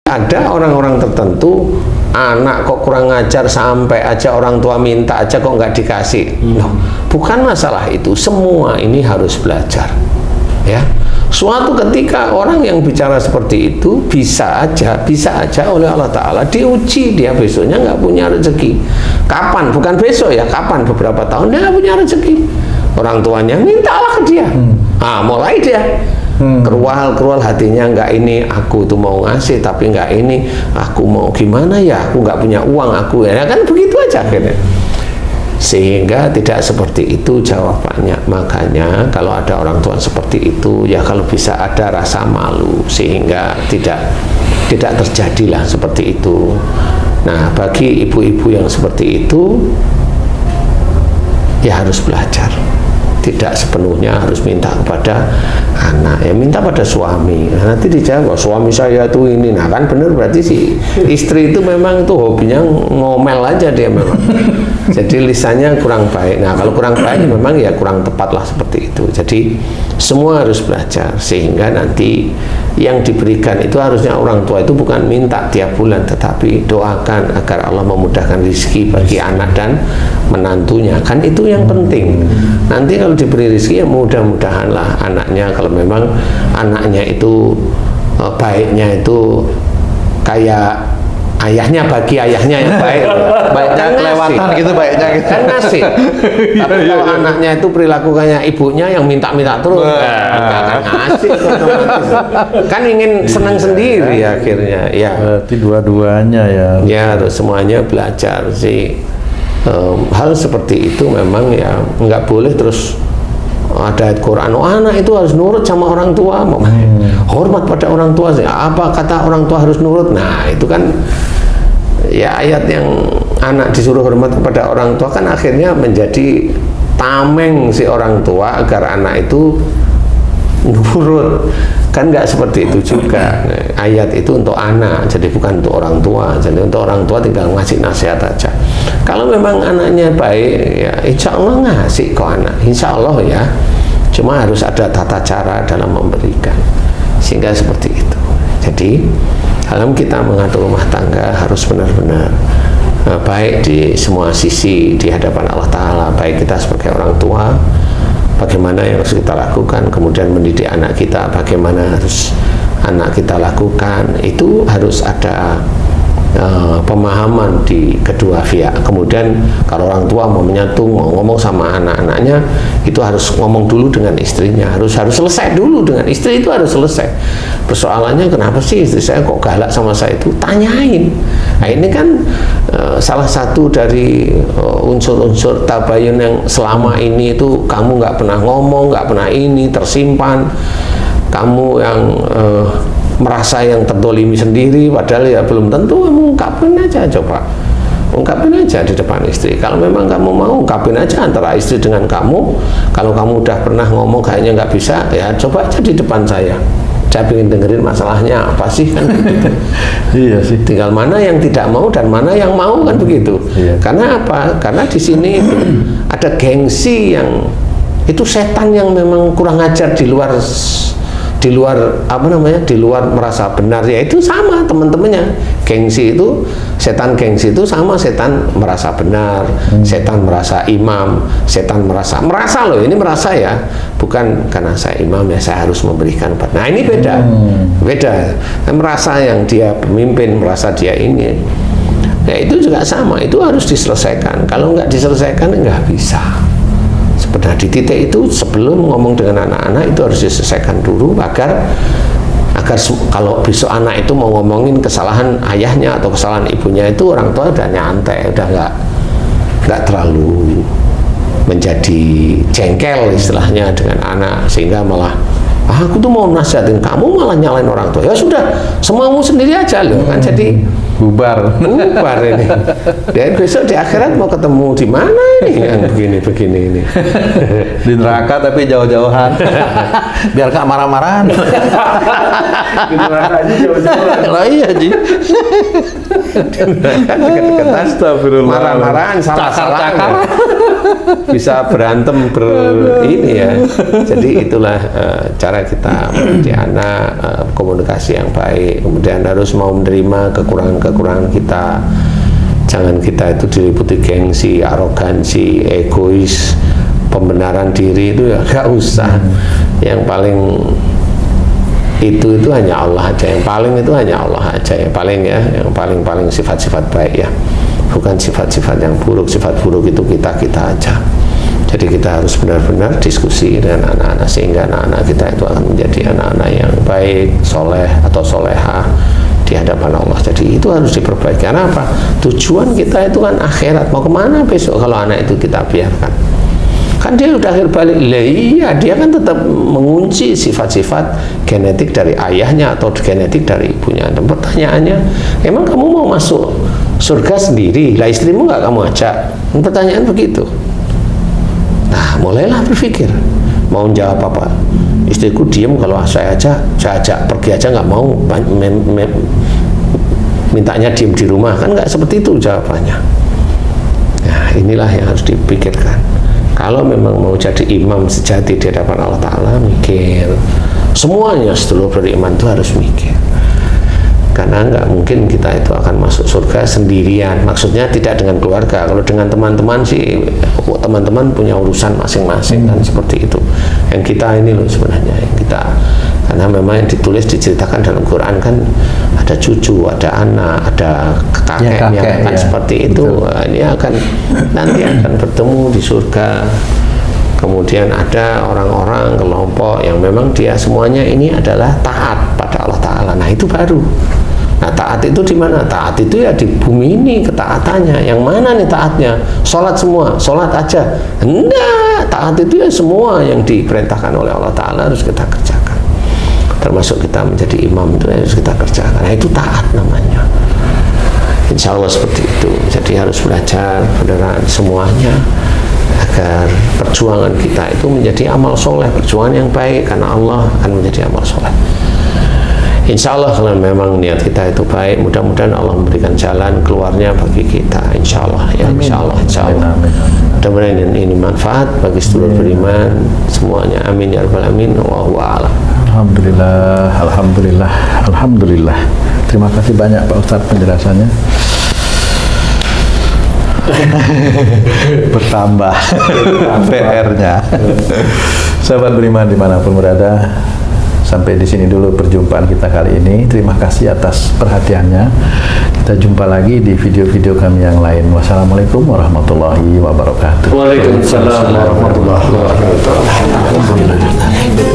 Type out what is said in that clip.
Ada orang-orang tertentu, anak kok kurang ajar sampai aja orang tua minta aja kok nggak dikasih. No, bukan masalah itu, semua ini harus belajar. Ya, suatu ketika orang yang bicara seperti itu bisa aja oleh Allah Ta'ala diuji, dia besoknya nggak punya rezeki. Kapan? Bukan besok ya, kapan? Beberapa tahun dia nggak punya rezeki. Orang tuanya mintalah ke dia. Mulai dia kerual hatinya, nggak ini aku tuh mau ngasih tapi nggak ini, aku mau gimana ya, aku nggak punya uang aku ya, kan begitu aja akhirnya. Sehingga tidak seperti itu jawabannya. Makanya kalau ada orang tua seperti itu ya, kalau bisa ada rasa malu sehingga tidak terjadilah seperti itu. Nah, bagi ibu-ibu yang seperti itu ya harus belajar. Tidak sepenuhnya harus minta kepada anak, ya minta pada suami. Nah, nanti dijawab suami saya tuh ini, nah kan bener, berarti si istri itu memang itu hobinya ngomel aja dia memang. Jadi lisannya kurang baik. Nah, kalau kurang baik memang ya kurang tepat lah seperti itu. Jadi semua harus belajar sehingga nanti yang diberikan itu harusnya orang tua itu bukan minta tiap bulan, tetapi doakan agar Allah memudahkan rezeki bagi anak dan menantunya. Kan itu yang penting. Nanti kalau diberi rezeki ya mudah-mudahan lah anaknya, kalau memang anaknya itu baiknya itu kayak ayahnya, bagi ayahnya yang baik, baiknya kelewatan gitu, baiknya gitu. Kan ngasih. Tapi kalau anaknya itu perilakunya ibunya yang minta-minta terus, nggak akan ngasih. Kan ingin senang sendiri akhirnya. Ya. Berarti dua-duanya ya. Ya harus semuanya belajar sih. Hal seperti itu memang ya nggak boleh terus ada ayat Quran, anak itu harus nurut sama orang tua, hormat pada orang tua. Apa kata orang tua harus nurut? Nah itu kan ya ayat yang anak disuruh hormat kepada orang tua kan akhirnya menjadi tameng si orang tua agar anak itu nurut. Kan nggak seperti itu juga. Ayat itu untuk anak, jadi bukan untuk orang tua. Jadi untuk orang tua tinggal ngasih nasihat aja. Kalau memang anaknya baik, ya insya Allah ngasih ke anak, insya Allah ya. Cuma harus ada tata cara dalam memberikan, sehingga seperti itu. Jadi dalam kita mengatur rumah tangga harus benar-benar baik di semua sisi di hadapan Allah Ta'ala. Baik kita sebagai orang tua, bagaimana yang harus kita lakukan, kemudian mendidik anak kita, bagaimana harus anak kita lakukan, itu harus ada pemahaman di kedua pihak. Kemudian kalau orang tua mau menyatu, mau ngomong sama anak-anaknya, itu harus ngomong dulu dengan istrinya, harus selesai dulu dengan istri, itu harus selesai. Persoalannya kenapa sih istri saya kok galak sama saya, itu tanyain. Nah ini kan salah satu dari unsur-unsur tabayun yang selama ini itu kamu nggak pernah ngomong, nggak pernah ini, tersimpan. Kamu yang merasa yang terdolimi sendiri, padahal ya belum tentu. Kamu ungkapin aja, coba ungkapin aja di depan istri. Kalau memang kamu mau, ungkapin aja antara istri dengan kamu. Kalau kamu udah pernah ngomong kayaknya nggak bisa, ya coba aja di depan saya ingin dengerin masalahnya apa sih, kan begitu. Iya sih. Tinggal mana yang tidak mau dan mana yang mau, kan begitu. Iya. Karena apa? Karena di sini itu ada gengsi yang itu setan yang memang kurang ajar di luar apa namanya, di luar merasa benar, ya itu sama teman-temannya. Gengsi itu, setan gengsi itu sama setan merasa benar, setan merasa imam, setan merasa loh, ini merasa ya, bukan karena saya imam ya saya harus memberikan. Nah ini beda. Merasa yang dia pemimpin, merasa dia ini, ya itu juga sama, itu harus diselesaikan. Kalau nggak diselesaikan nggak bisa. Sebenarnya di titik itu sebelum ngomong dengan anak-anak itu harus diselesaikan dulu agar kalau besok anak itu mau ngomongin kesalahan ayahnya atau kesalahan ibunya, itu orang tua udah nyantai, udah nggak terlalu menjadi jengkel istilahnya dengan anak, sehingga malah aku tuh mau nasihatin kamu malah nyalain orang tua. Ya sudah, semaumu sendiri aja loh kan. Jadi bubar. Bubar ini. Dan besok di akhirat mau ketemu di mana ini yang begini-begini ini. Di neraka tapi jauh-jauhan. Biar gak marah-marahan. Di neraka aja jauh-jauh. Lah iya, Ji. Dekat-dekatan. Astagfirullah. Marah-marahan, salah-salahan. Bisa berantem ini ya. Jadi itulah cara kita mendidik anak, komunikasi yang baik. Kemudian harus mau menerima kekurangan kita. Jangan kita itu diliputi gengsi, arogansi, egois, pembenaran diri itu ya gak usah. Yang paling itu hanya Allah aja. Yang paling itu hanya Allah aja. Yang paling sifat-sifat baik ya. Bukan sifat-sifat yang buruk. Sifat buruk itu kita aja. Jadi kita harus benar-benar diskusi dengan anak-anak sehingga anak-anak kita itu akan menjadi anak-anak yang baik, soleh atau solehah di hadapan Allah. Jadi itu harus diperbaiki. Karena apa? Tujuan kita itu kan akhirat. Mau kemana besok kalau anak itu kita biarkan? Kan dia udah akhir balik. Iya, dia kan tetap mengunci sifat-sifat genetik dari ayahnya atau genetik dari ibunya. Dan pertanyaannya, emang kamu mau masuk surga sendiri? Lah istrimu nggak kamu ajak? Pertanyaan begitu. Nah, mulailah berpikir. Mau jawab apa? Istriku diem kalau saya ajak pergi aja nggak mau. Mintanya diem di rumah, kan nggak seperti itu jawabannya. Nah, inilah yang harus dipikirkan. Kalau memang mau jadi imam sejati di hadapan Allah Ta'ala, mikir. Semuanya seluruh beriman itu harus mikir. Karena nggak mungkin kita itu akan masuk surga sendirian. Maksudnya tidak dengan keluarga. Kalau dengan teman-teman sih, teman-teman punya urusan masing-masing kan seperti itu. Yang kita ini loh sebenarnya, yang kita, karena memang yang ditulis diceritakan dalam Quran kan ada cucu, ada anak, ada kakeknya, kan seperti itu. Ini nanti akan bertemu di surga. Kemudian ada orang-orang kelompok yang memang dia semuanya ini adalah taat pada Allah Ta'ala. Nah itu baru. Nah taat itu di mana? Taat itu ya di bumi ini ketaatannya. Yang mana nih taatnya? Sholat semua, sholat aja. Enggak, taat itu ya semua yang diperintahkan oleh Allah Ta'ala harus kita kerjakan. Termasuk kita menjadi imam itu harus kita kerjakan. Nah itu taat namanya. Insya Allah seperti itu. Jadi harus belajar beneran semuanya agar perjuangan kita itu menjadi amal soleh, perjuangan yang baik karena Allah akan menjadi amal soleh. Insya Allah kalau memang niat kita itu baik, mudah-mudahan Allah memberikan jalan keluarnya bagi kita. Insya Allah ya, insya Allah, insya Allah. Mudah-mudahan ini manfaat bagi seluruh beriman semuanya. Amin ya rabbal alamin. Wallahu a'lam. Alhamdulillah, alhamdulillah, alhamdulillah. Terima kasih banyak Pak Ustadz penjelasannya. Bertambah PR-nya. Sahabat beriman dimanapun berada, sampai di sini dulu perjumpaan kita kali ini. Terima kasih atas perhatiannya. Kita jumpa lagi di video-video kami yang lain. Wassalamualaikum warahmatullahi wabarakatuh. Waalaikumsalam warahmatullahi wabarakatuh. Alhamdulillah.